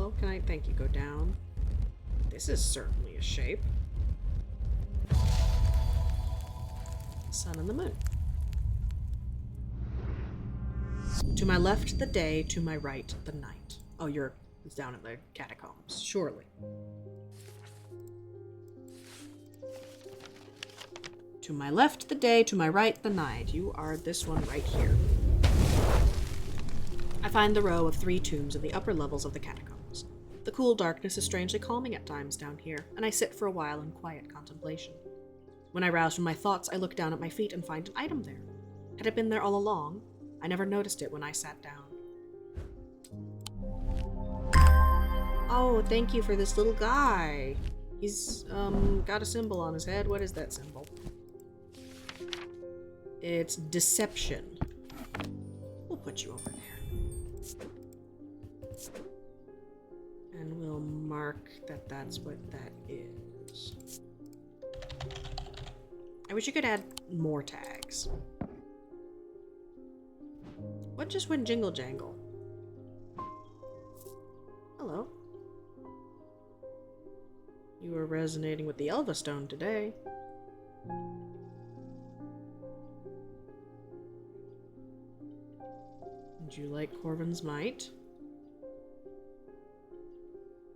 Hello? Can I, thank you, go down? This is certainly a shape. Sun and the moon. To my left the day, to my right the night. Oh, you're down in the catacombs, surely. To my left the day, to my right the night. You are this one right here. I find the row of 3 tombs in the upper levels of the catacombs. The cool darkness is strangely calming at times down here, and I sit for a while in quiet contemplation. When I rouse from my thoughts, I look down at my feet and find an item there. Had it been there all along? I never noticed it when I sat down. Oh, thank you for this little guy. He's, got a symbol on his head. What is that symbol? It's deception. We'll put you over there. And we'll mark that that's what that is. I wish you could add more tags. What just went jingle jangle? Hello. You were resonating with the Elva Stone today. Would you like Corvin's Might?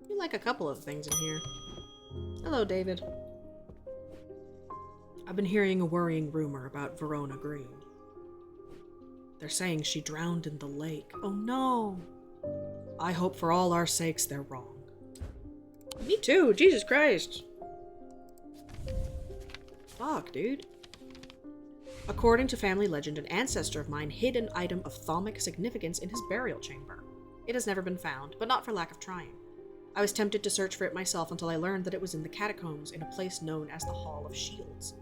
You like a couple of things in here. Hello, David. I've been hearing a worrying rumor about Verona Green. They're saying she drowned in the lake. Oh no! I hope for all our sakes they're wrong. Me too, Jesus Christ. Fuck, dude. According to family legend, an ancestor of mine hid an item of thaumic significance in his burial chamber. It has never been found, but not for lack of trying. I was tempted to search for it myself until I learned that it was in the catacombs in a place known as the Hall of Shields.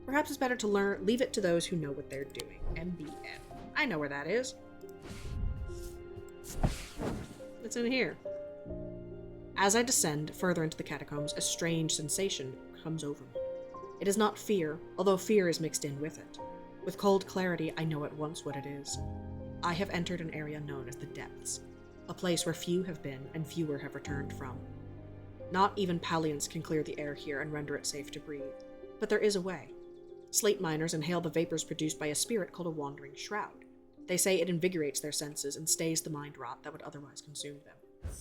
Perhaps it's better to leave it to those who know what they're doing. MBN. I know where that is. It's in here. As I descend further into the catacombs, a strange sensation comes over me. It is not fear, although fear is mixed in with it. With cold clarity, I know at once what it is. I have entered an area known as the Depths, a place where few have been and fewer have returned from. Not even Palians can clear the air here and render it safe to breathe, but there is a way. Slate miners inhale the vapors produced by a spirit called a wandering shroud. They say it invigorates their senses and stays the mind rot that would otherwise consume them.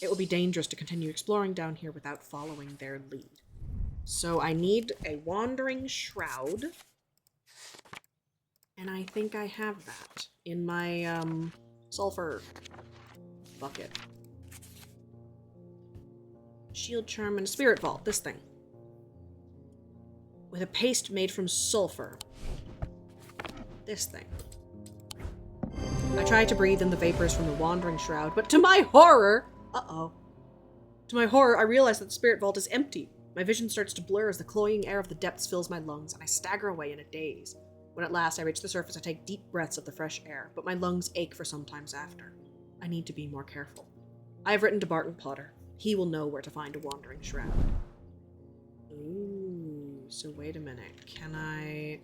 It will be dangerous to continue exploring down here without following their lead. So I need a wandering shroud. And I think I have that in my, sulfur bucket. Shield charm and spirit vault, this thing. With a paste made from sulfur. This thing. I try to breathe in the vapors from the wandering shroud, but to my horror... To my horror, I realize that the spirit vault is empty. My vision starts to blur as the cloying air of the depths fills my lungs, and I stagger away in a daze. When at last I reach the surface, I take deep breaths of the fresh air, but my lungs ache for some times after. I need to be more careful. I have written to Barton Potter. He will know where to find a wandering shroud. Ooh, so wait a minute. Can I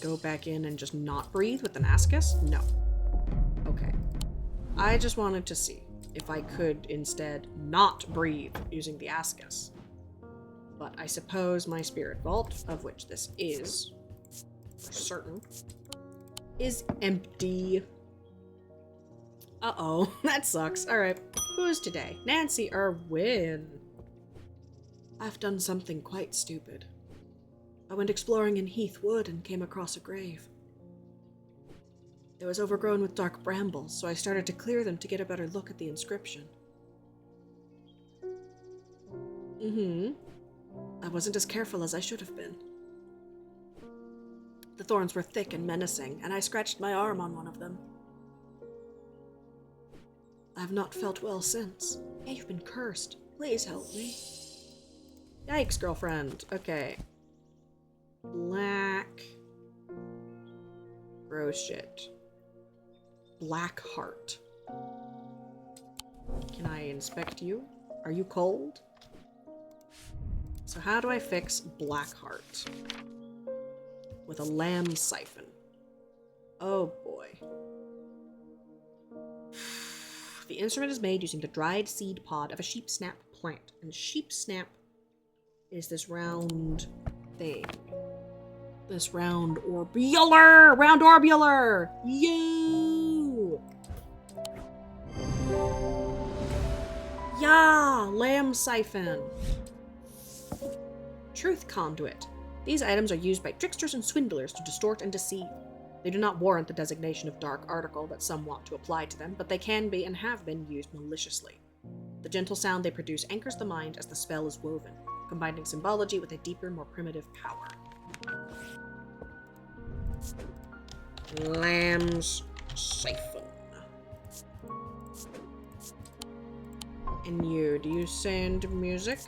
go back in and just not breathe with an Ascus? No. Okay. I just wanted to see if I could instead not breathe using the Ascus. But I suppose my spirit vault, of which this is, for certain, is empty. Uh-oh, that sucks. Alright, who's today? Nancy Irwin. I've done something quite stupid. I went exploring in Heath Wood and came across a grave. It was overgrown with dark brambles, so I started to clear them to get a better look at the inscription. I wasn't as careful as I should have been. The thorns were thick and menacing, and I scratched my arm on one of them. I have not felt well since. I've been cursed. Please help me. Yikes, girlfriend. Okay. Black. Gross shit. Black heart. Can I inspect you? Are you cold? So how do I fix black heart? With a lamb siphon. Oh boy. The instrument is made using the dried seed pod of a sheep snap plant. And sheep snap is this round thing. This round orbular! Round orbular! You! Yeah! Lamb siphon. Truth conduit. These items are used by tricksters and swindlers to distort and deceive. They do not warrant the designation of dark article that some want to apply to them, but they can be and have been used maliciously. The gentle sound they produce anchors the mind as the spell is woven, combining symbology with a deeper, more primitive power. Lamb's siphon. And you, do you send music?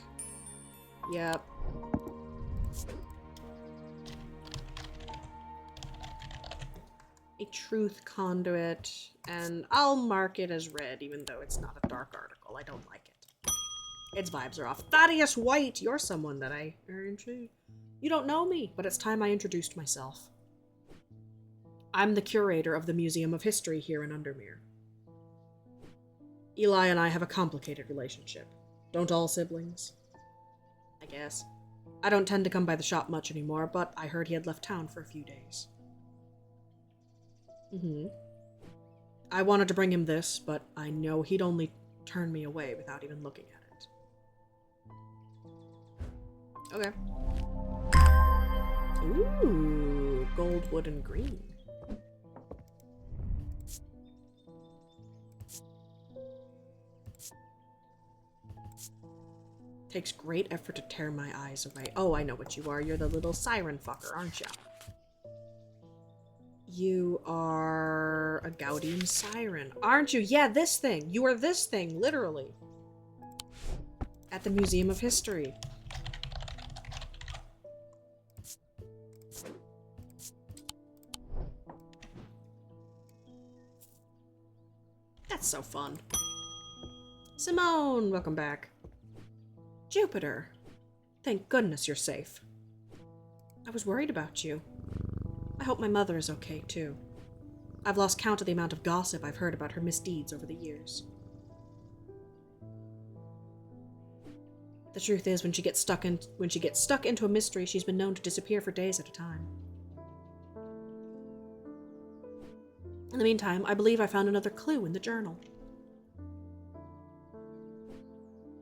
Yep. A truth conduit, and I'll mark it as red, even though it's not a dark article. I don't like it. Its vibes are off. Thaddeus White! You're someone that I are intrigued. You don't know me, but it's time I introduced myself. I'm the curator of the Museum of History here in Undermere. Eli and I have a complicated relationship. Don't all siblings? I guess. I don't tend to come by the shop much anymore, but I heard he had left town for a few days. I wanted to bring him this, but I know he'd only turn me away without even looking at it. Okay. Ooh, gold, wood, and green. Takes great effort to tear my eyes away. Oh, I know what you are. You're the little siren fucker, aren't you? You are a Gaudium siren, aren't you? Yeah, this thing. You are this thing, literally. At the Museum of History. That's so fun. Simone, welcome back. Jupiter. Thank goodness you're safe. I was worried about you. I hope my mother is okay, too. I've lost count of the amount of gossip I've heard about her misdeeds over the years. The truth is, when she gets stuck into a mystery, she's been known to disappear for days at a time. In the meantime, I believe I found another clue in the journal.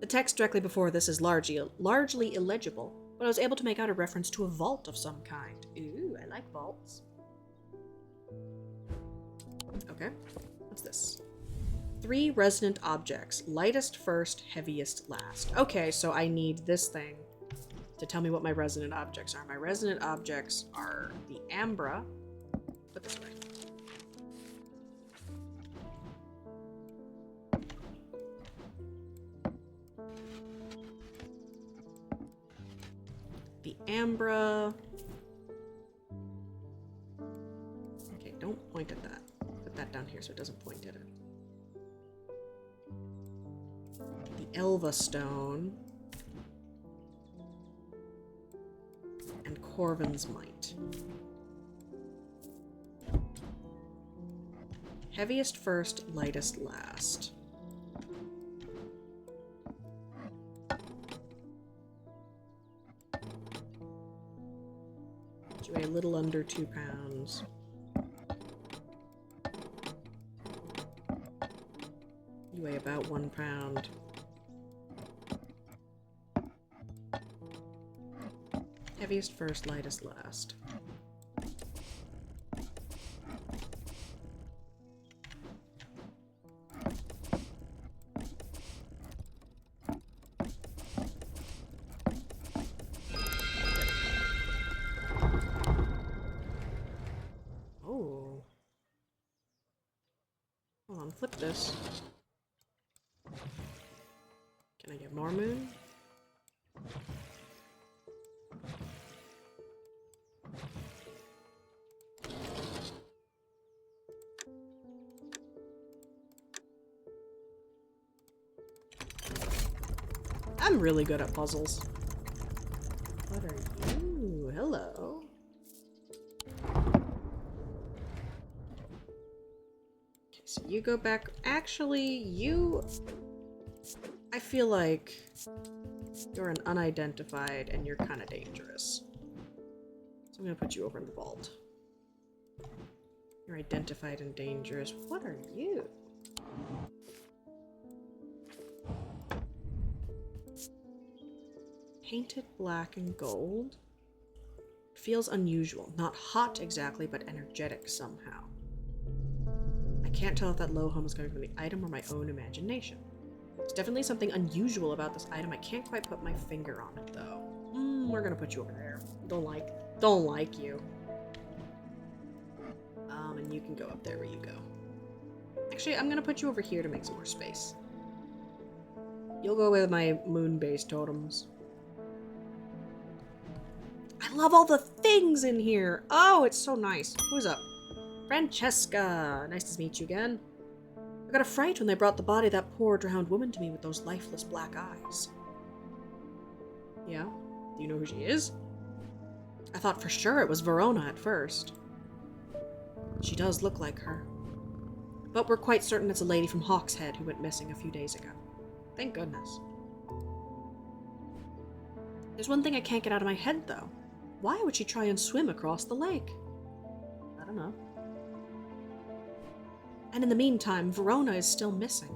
The text directly before this is largely illegible, but I was able to make out a reference to a vault of some kind. Ooh, I like vaults. Okay, what's this? 3 resonant objects. Lightest first, heaviest last. Okay, so I need this thing to tell me what my resonant objects are. My resonant objects are the ambra. Put this away. The ambra. Okay, don't point at that. Put that down here so it doesn't point at it. The Elva stone. And Corvin's might. Heaviest first, lightest last. You weigh a little under 2 pounds. You weigh about 1 pound. Heaviest first, lightest last. Oh. Hold on, flip this. Can I get more moon? I'm really good at puzzles. What are you? Hello. Okay, so You go back. Actually, you... I feel like you're an unidentified and you're kind of dangerous. So I'm gonna put you over in the vault. You're identified and dangerous. What are you? Painted black and gold. Feels unusual. Not hot exactly, but energetic somehow. I can't tell if that low hum is coming from the item or my own imagination. There's definitely something unusual about this item. I can't quite put my finger on it, though. We're gonna put you over there. Don't like you. And you can go up there where you go. Actually, I'm gonna put you over here to make some more space. You'll go with my moon-based totems. I love all the things in here. Oh, it's so nice. Who's up? Francesca. Nice to meet you again. I got a fright when they brought the body of that poor drowned woman to me with those lifeless black eyes. Yeah? Do you know who she is? I thought for sure it was Verona at first. She does look like her. But we're quite certain it's a lady from Hawkshead who went missing a few days ago. Thank goodness. There's one thing I can't get out of my head, though. Why would she try and swim across the lake? I don't know. And in the meantime, Verona is still missing.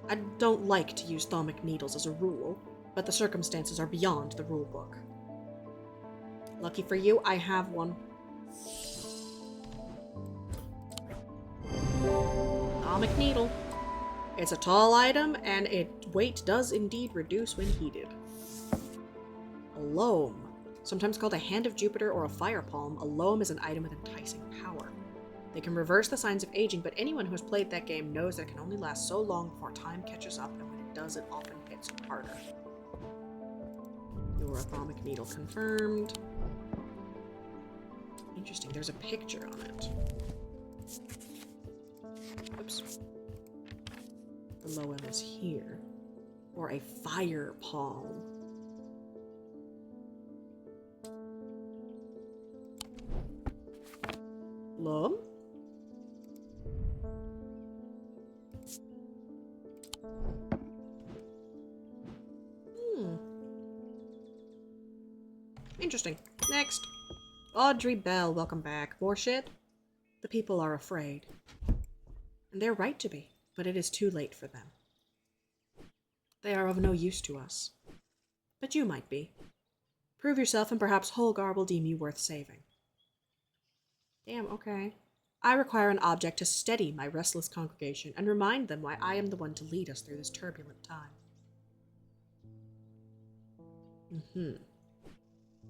I don't like to use thaumic needles as a rule, but the circumstances are beyond the rule book. Lucky for you, I have one. Thaumic needle. It's a tall item, and its weight does indeed reduce when heated. A loam. Sometimes called a Hand of Jupiter or a Fire Palm, a loam is an item with enticing power. They can reverse the signs of aging, but anyone who has played that game knows that it can only last so long before time catches up, and when it does, it often hits harder. Your thaumic needle confirmed. Interesting, there's a picture on it. Oops. The loam is here. Or a fire palm. Loam? Interesting. Next. Audrey Bell, welcome back. More shit? The people are afraid. And they're right to be, but it is too late for them. They are of no use to us. But you might be. Prove yourself and perhaps Holgar will deem you worth saving. Damn, okay. I require an object to steady my restless congregation and remind them why I am the one to lead us through this turbulent time.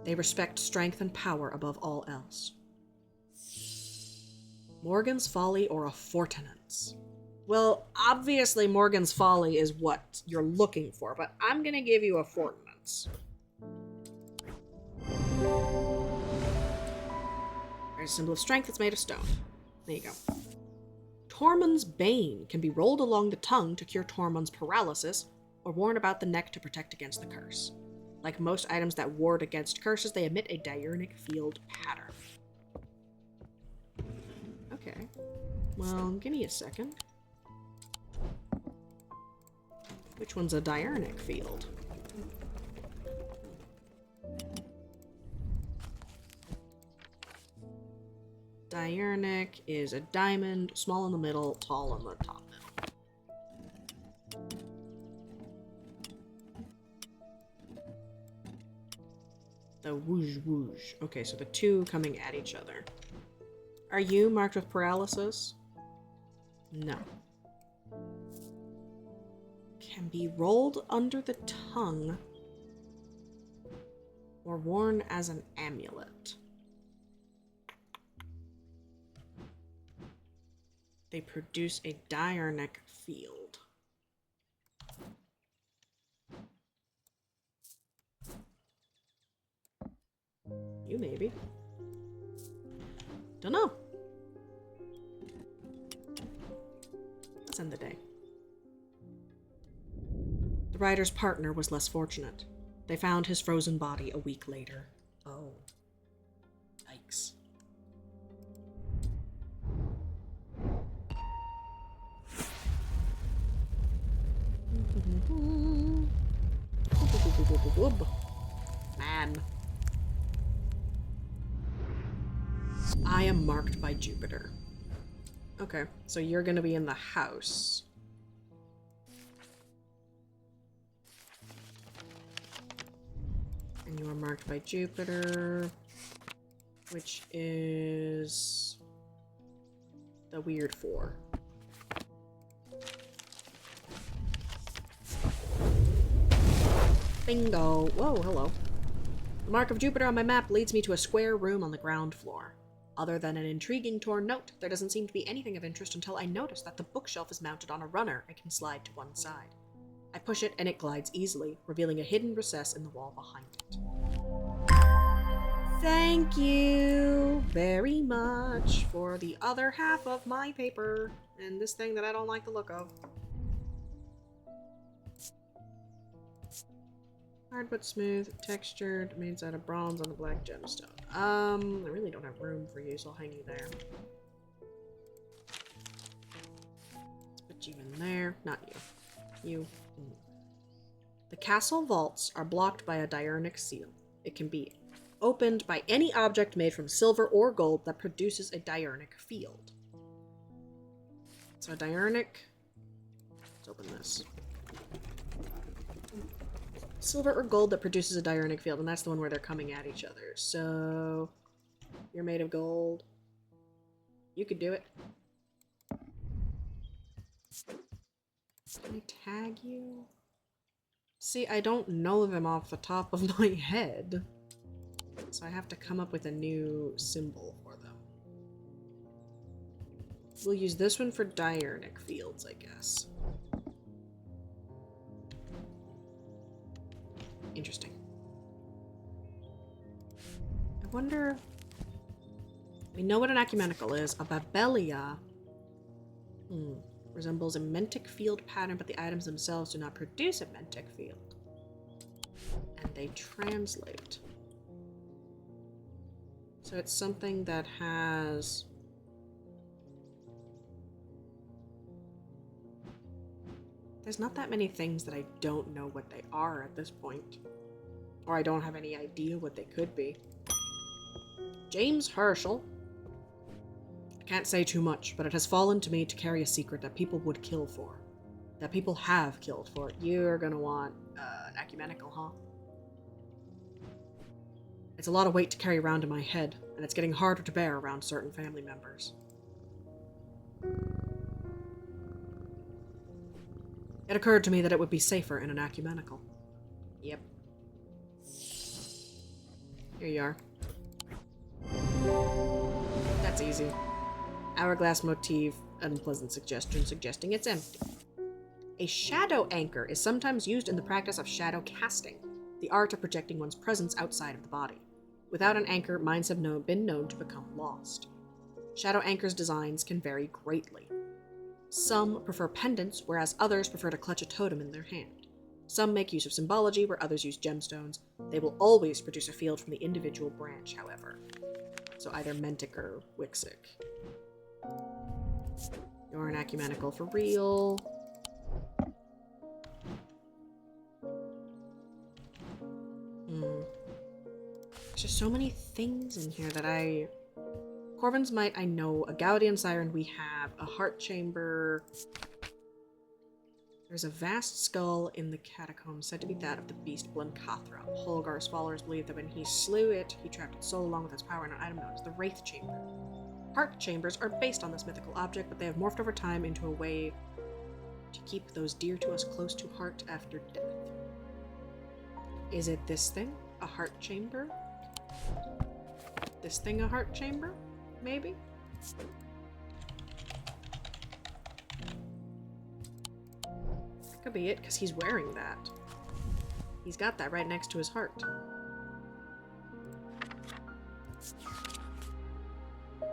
They respect strength and power above all else. Morgan's Folly or a Fortinance? Well, obviously Morgan's Folly is what you're looking for, but I'm gonna give you a Fortinance. There's a symbol of strength that's made of stone. There you go. Tormund's Bane can be rolled along the tongue to cure Tormund's paralysis, or worn about the neck to protect against the curse. Like most items that ward against curses, they emit a diurnic field pattern. Okay. Well, give me a second. Which one's a diurnic field? Diurnic is a diamond, small in the middle, tall on the top middle. The whoosh whoosh. Okay, so the two coming at each other. Are you marked with paralysis? No. Can be rolled under the tongue or worn as an amulet. They produce a diurnic field. You maybe. Don't know. Let's end the day. The rider's partner was less fortunate. They found his frozen body a week later. Oh. Yikes. Man. I am marked by Jupiter. Okay, so you're gonna be in the house. And you are marked by Jupiter, which is the weird 4. Bingo. Whoa, hello. The mark of Jupiter on my map leads me to a square room on the ground floor. Other than an intriguing torn note, there doesn't seem to be anything of interest until I notice that the bookshelf is mounted on a runner and can slide to one side. I push it and it glides easily, revealing a hidden recess in the wall behind it. Thank you very much for the other half of my paper and this thing that I don't like the look of. Hard but smooth, textured, made out of bronze on a black gemstone. I really don't have room for you, so I'll hang you there. Let's put you in there. Not you. You. The castle vaults are blocked by a diurnic seal. It can be opened by any object made from silver or gold that produces a diurnic field. So a diurnic... Let's open this. Silver or gold that produces a diurnic field, and that's the one where they're coming at each other. So, you're made of gold. You could do it. Can I tag you? See, I don't know them off the top of my head. So I have to come up with a new symbol for them. We'll use this one for diurnic fields, I guess. Interesting. I wonder... We know what an ecumenical is. A babelia resembles a mentic field pattern, but the items themselves do not produce a mentic field. And they translate. So it's something that has... There's not that many things that I don't know what they are at this point. Or I don't have any idea what they could be. James Herschel. I can't say too much, but it has fallen to me to carry a secret that people would kill for. That people have killed for. You're gonna want an ecumenical, huh? It's a lot of weight to carry around in my head, and it's getting harder to bear around certain family members. It occurred to me that it would be safer in an ecumenical. Yep. Here you are. That's easy. Hourglass motif, unpleasant suggestion suggesting it's empty. A shadow anchor is sometimes used in the practice of shadow casting, the art of projecting one's presence outside of the body. Without an anchor, minds have been known to become lost. Shadow anchors' designs can vary greatly. Some prefer pendants, whereas others prefer to clutch a totem in their hand. Some make use of symbology, where others use gemstones. They will always produce a field from the individual branch, however. So either Mentic or Wixic. You're an ecumenical for real. There's just so many things in here that I... Corvin's Might, I know. A Gaudian Siren we have. A Heart Chamber. There's a vast skull in the catacombs, said to be that of the beast Blencathra. Holgar's followers believe that when he slew it, he trapped its soul along with its power in an item known as the Wraith Chamber. Heart Chambers are based on this mythical object, but they have morphed over time into a way to keep those dear to us close to heart after death. Is it this thing? A Heart Chamber? This thing a Heart Chamber? Maybe? That could be it, because he's wearing that. He's got that right next to his heart.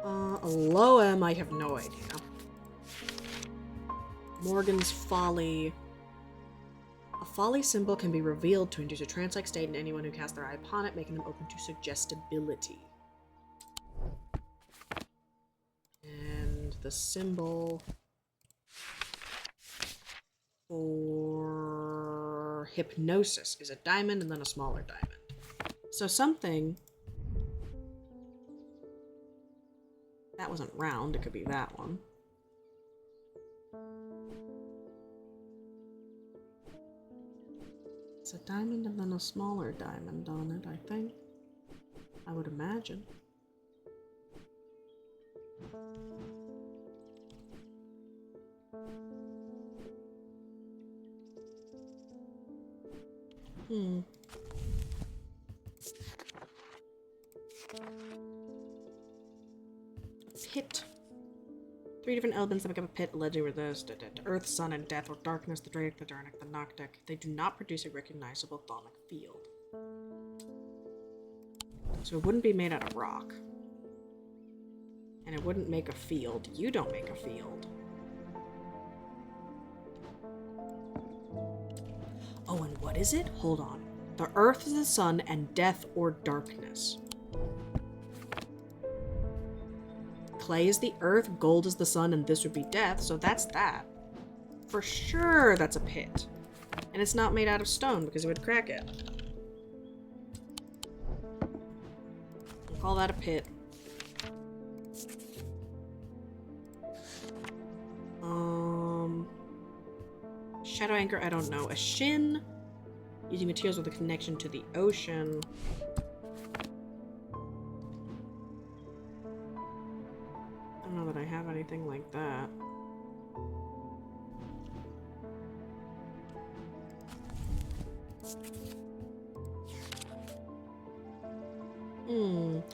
Aloem, I have no idea. Morgan's Folly. A folly symbol can be revealed to induce a trance-like state in anyone who casts their eye upon it, making them open to suggestibility. And the symbol for or hypnosis is a diamond and then a smaller diamond. So something... That wasn't round, it could be that one. It's a diamond and then a smaller diamond on it, I think. I would imagine. Pit. 3 different elements that make up a pit, allegedly with this. Earth, sun, and death, or darkness, the Draic, the Darnic, the Noctic. They do not produce a recognizable thonic field. So it wouldn't be made out of rock. And it wouldn't make a field. You don't make a field. Oh, and what is it? Hold on. The earth is the sun, and death or darkness. Clay is the earth, gold is the sun, and this would be death, so that's that. For sure that's a pit. And it's not made out of stone, because it would crack it. We'll call that a pit. Shadow anchor, I don't know. A shin. Using materials with a connection to the ocean. I don't know that I have anything like that.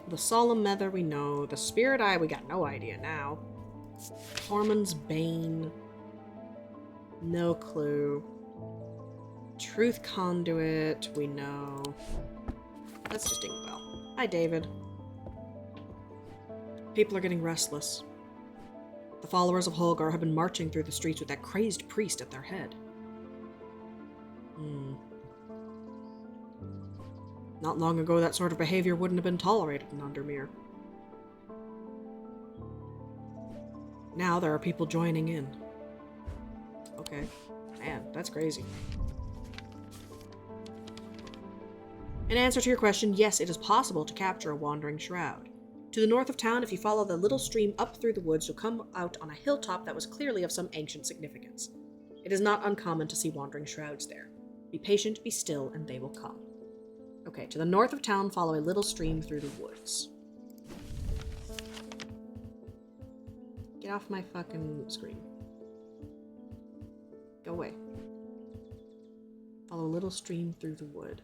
The solemn nether we know. The spirit eye, we got no idea now. Tormund's bane. No clue. Truth conduit, we know. Let's just ding the bell. Hi, David. People are getting restless. The followers of Holgar have been marching through the streets with that crazed priest at their head. Not long ago, that sort of behavior wouldn't have been tolerated in Undermere. Now there are people joining in. Okay. Man, that's crazy. In answer to your question, yes, it is possible to capture a wandering shroud. To the north of town, if you follow the little stream up through the woods, you'll come out on a hilltop that was clearly of some ancient significance. It is not uncommon to see wandering shrouds there. Be patient, be still, and they will come. Okay, to the north of town, follow a little stream through the woods. Get off my fucking screen. Go away. Follow a little stream through the wood.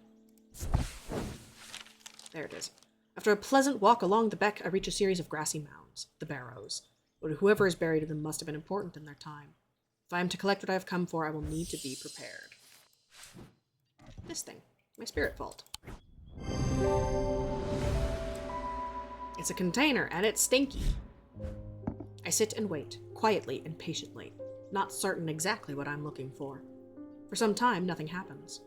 There it is. After a pleasant walk along the beck, I reach a series of grassy mounds, the barrows. But whoever is buried in them must have been important in their time. If I am to collect what I have come for, I will need to be prepared. This thing. My spirit vault. It's a container, and it's stinky. I sit and wait, quietly and patiently, not certain exactly what I'm looking for. For some time, nothing happens.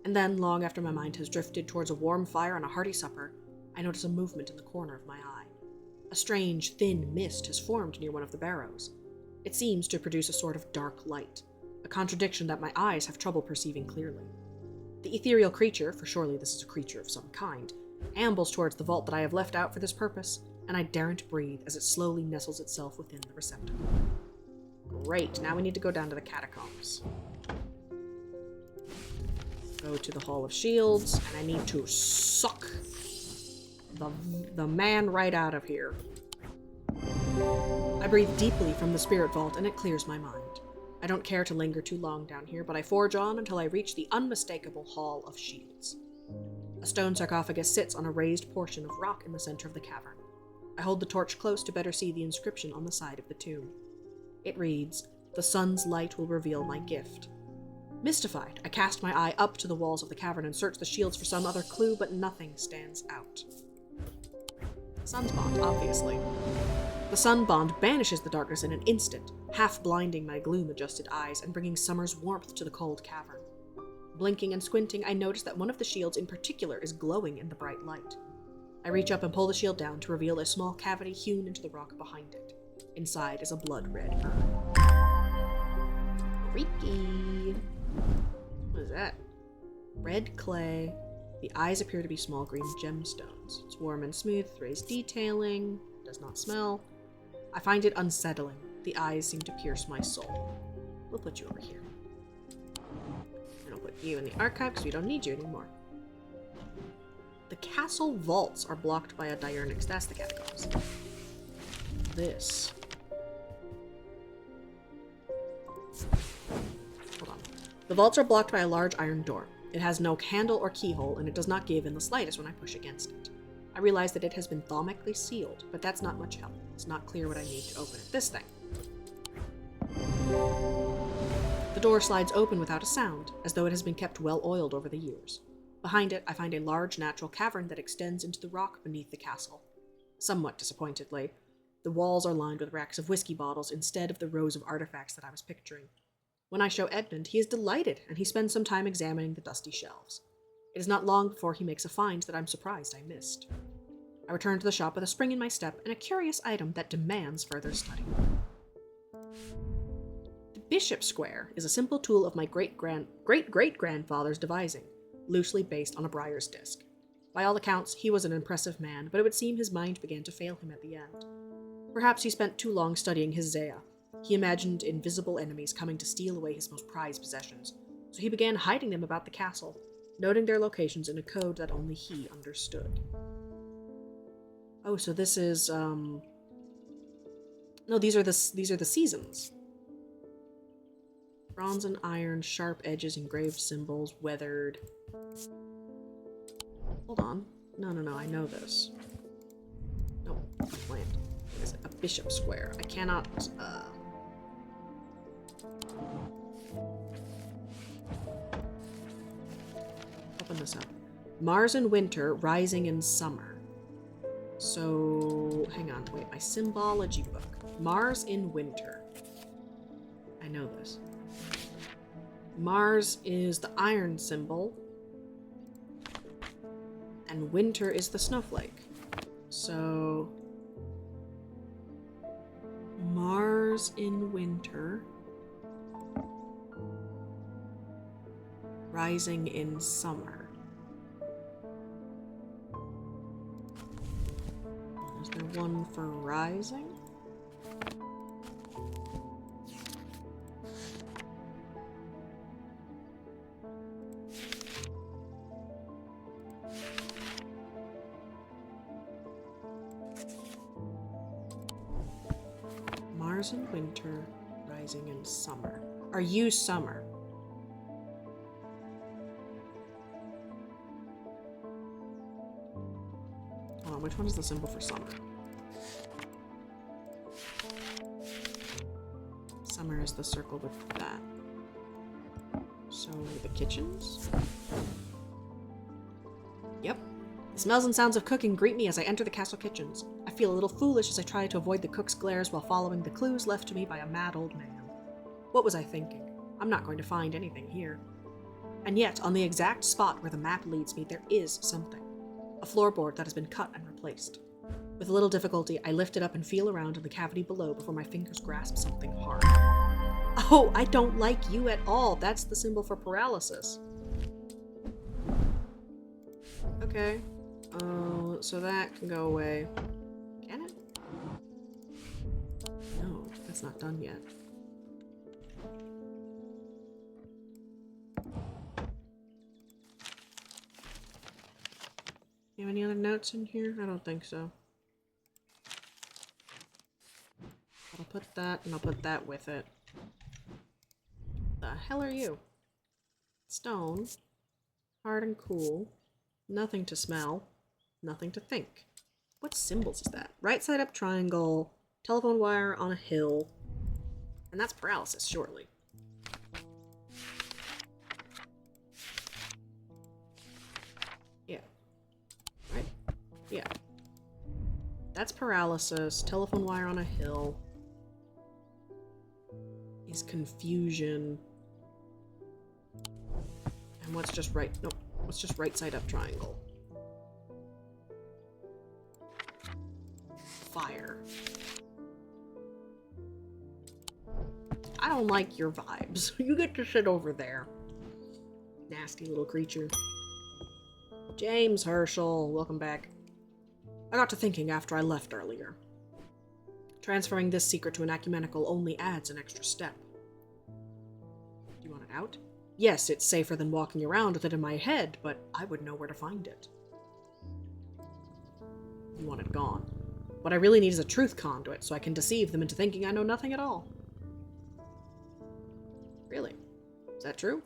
And then, long after my mind has drifted towards a warm fire and a hearty supper, I notice a movement in the corner of my eye. A strange, thin mist has formed near one of the barrows. It seems to produce a sort of dark light, a contradiction that my eyes have trouble perceiving clearly. The ethereal creature, for surely this is a creature of some kind, ambles towards the vault that I have left out for this purpose, and I daren't breathe as it slowly nestles itself within the receptacle. Great, now we need to go down to the catacombs. Go to the Hall of Shields, and I need to suck the man right out of here. I breathe deeply from the spirit vault, and it clears my mind. I don't care to linger too long down here, but I forge on until I reach the unmistakable Hall of Shields. A stone sarcophagus sits on a raised portion of rock in the center of the cavern. I hold the torch close to better see the inscription on the side of the tomb. It reads, "The sun's light will reveal my gift." Mystified, I cast my eye up to the walls of the cavern and search the shields for some other clue, but nothing stands out. Sun's bond, obviously. The sun bond banishes the darkness in an instant, half blinding my gloom-adjusted eyes and bringing summer's warmth to the cold cavern. Blinking and squinting, I notice that one of the shields in particular is glowing in the bright light. I reach up and pull the shield down to reveal a small cavity hewn into the rock behind it. Inside is a blood-red urn. Freaky. What is that? Red clay. The eyes appear to be small green gemstones. It's warm and smooth, with raised detailing. Does not smell. I find it unsettling. The eyes seem to pierce my soul. We'll put you over here. And I'll put you in the archive because we don't need you anymore. The castle vaults are blocked by a diurnix. That's the catacombs. This. Hold on. The vaults are blocked by a large iron door. It has no handle or keyhole, and it does not give in the slightest when I push against it. I realize that it has been thaumatically sealed, but that's not much help. It's not clear what I need to open it. This thing. The door slides open without a sound, as though it has been kept well oiled over the years. Behind it, I find a large natural cavern that extends into the rock beneath the castle. Somewhat disappointedly, the walls are lined with racks of whiskey bottles instead of the rows of artifacts that I was picturing. When I show Edmund, he is delighted, and he spends some time examining the dusty shelves. It is not long before he makes a find that I'm surprised I missed. I return to the shop with a spring in my step and a curious item that demands further study. The bishop square is a simple tool of my great-great-grandfather's devising, loosely based on a briar's disc. By all accounts, he was an impressive man, but it would seem his mind began to fail him at the end. Perhaps he spent too long studying his Zea. He imagined invisible enemies coming to steal away his most prized possessions, so he began hiding them about the castle, noting their locations in a code that only he understood. Oh, so this is, no, these are the seasons. Bronze and iron, sharp edges, engraved symbols, weathered. Hold on. No, I know this. No, plant. What is it? A bishop square. I cannot, open this up. Mars in winter, rising in summer. So, hang on, wait, my symbology book. Mars in winter. I know this. Mars is the iron symbol, and winter is the snowflake. So, Mars in winter, rising in summer. Is there one for rising? Mars in winter, rising in summer. Are you summer? Hold on, which one is the symbol for summer? Summer is the circle with that. So, the kitchens? Yep. The smells and sounds of cooking greet me as I enter the castle kitchens. I feel a little foolish as I try to avoid the cook's glares while following the clues left to me by a mad old man. What was I thinking? I'm not going to find anything here. And yet, on the exact spot where the map leads me, there is something. A floorboard that has been cut and replaced. With a little difficulty, I lift it up and feel around in the cavity below before my fingers grasp something hard. Oh, I don't like you at all. That's the symbol for paralysis. Okay. So that can go away. Can it? No, that's not done yet. You have any other notes in here? I don't think so. I'll put that, and I'll put that with it. The hell are you? Stone. Hard and cool. Nothing to smell. Nothing to think. What symbols is that? Right side up triangle. Telephone wire on a hill. And that's paralysis, surely. Yeah. Right? Yeah. That's paralysis. Telephone wire on a hill. Is confusion. And what's just right? Nope. What's just right side up triangle? Fire. I don't like your vibes. You get to sit over there. Nasty little creature. James Herschel, welcome back. I got to thinking after I left earlier. Transferring this secret to an ecumenical only adds an extra step. Do you want it out? Yes, it's safer than walking around with it in my head, but I would know where to find it. You want it gone. What I really need is a truth conduit, so I can deceive them into thinking I know nothing at all. Really? Is that true?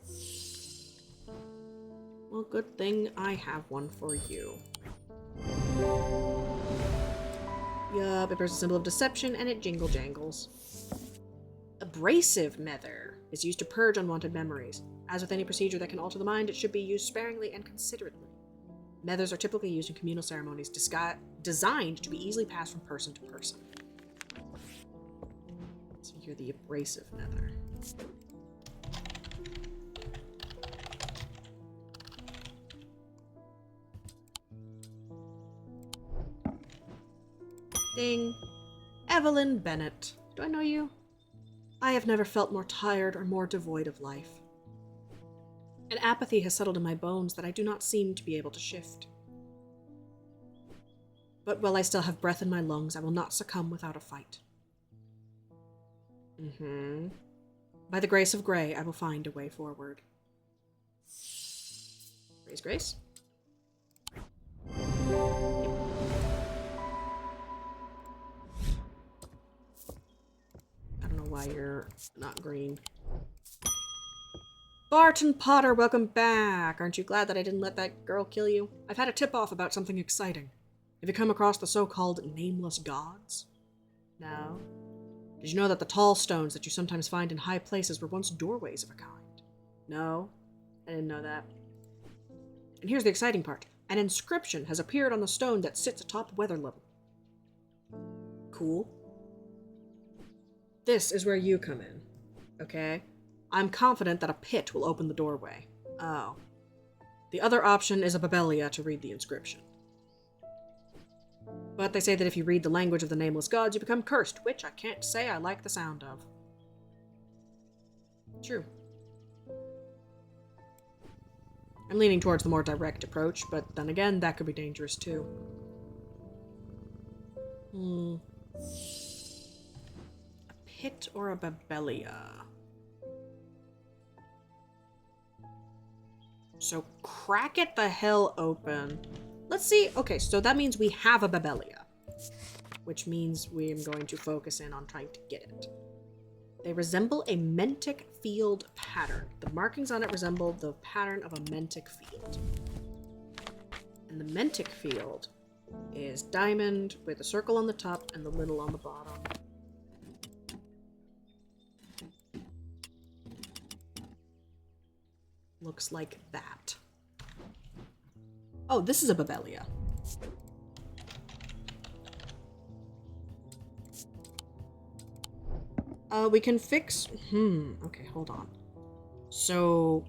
Well, good thing I have one for you. Yup, it bears a symbol of deception, and it jingle-jangles. Abrasive Nether is used to purge unwanted memories. As with any procedure that can alter the mind, it should be used sparingly and considerately. Nethers are typically used in communal ceremonies designed to be easily passed from person to person. So you're the Abrasive Nether. Ding. Evelyn Bennett. Do I know you? I have never felt more tired or more devoid of life. An apathy has settled in my bones that I do not seem to be able to shift. But while I still have breath in my lungs, I will not succumb without a fight. By the grace of Grey, I will find a way forward. Grey's grace? I don't know why you're not green. Barton Potter, welcome back. Aren't you glad that I didn't let that girl kill you? I've had a tip-off about something exciting. Have you come across the so-called nameless gods? No. Did you know that the tall stones that you sometimes find in high places were once doorways of a kind? No. I didn't know that. And here's the exciting part. An inscription has appeared on the stone that sits atop weather level. Cool. This is where you come in. Okay? I'm confident that a pit will open the doorway. Oh. The other option is a Babelia to read the inscription. But they say that if you read the language of the nameless gods, you become cursed, which I can't say I like the sound of. True. I'm leaning towards the more direct approach, but then again, that could be dangerous too. A pit or a Babelia? So crack it the hell open. Let's see. Okay, so that means we have a Babelia, which means we're going to focus in on trying to get it. They resemble a Mentic field pattern. The markings on it resemble the pattern of a Mentic field. And the Mentic field is diamond with a circle on the top and the little on the bottom. Looks like that. Oh, this is a Babelia. We can fix... okay, hold on. So...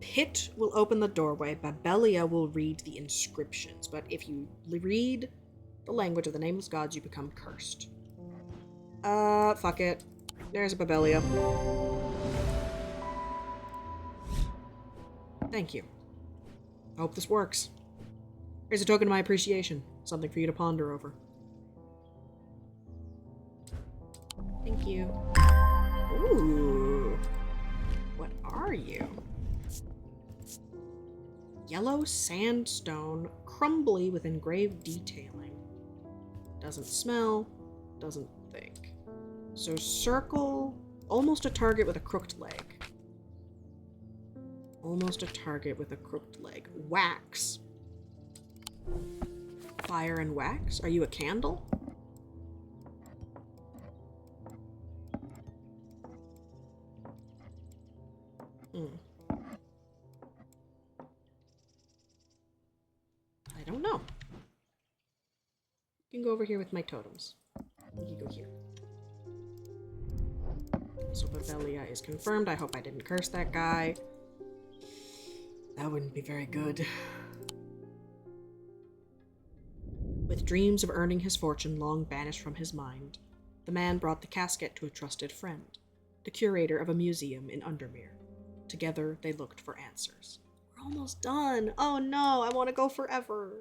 Pit will open the doorway, Babelia will read the inscriptions, but if you read the language of the nameless gods, you become cursed. Fuck it. There's a Babelia. Thank you. I hope this works. Here's a token of my appreciation. Something for you to ponder over. Thank you. Ooh. What are you? Yellow sandstone, crumbly with engraved detailing. Doesn't smell, doesn't think. So circle, almost a target with a crooked leg. Almost a target with a crooked leg. Wax. Fire and wax? Are you a candle? I don't know. You can go over here with my totems. You can go here. So Babelia is confirmed. I hope I didn't curse that guy. That wouldn't be very good. With dreams of earning his fortune long banished from his mind, the man brought the casket to a trusted friend, the curator of a museum in Undermere, Together, they looked for answers. We're almost done. Oh no, I want to go forever.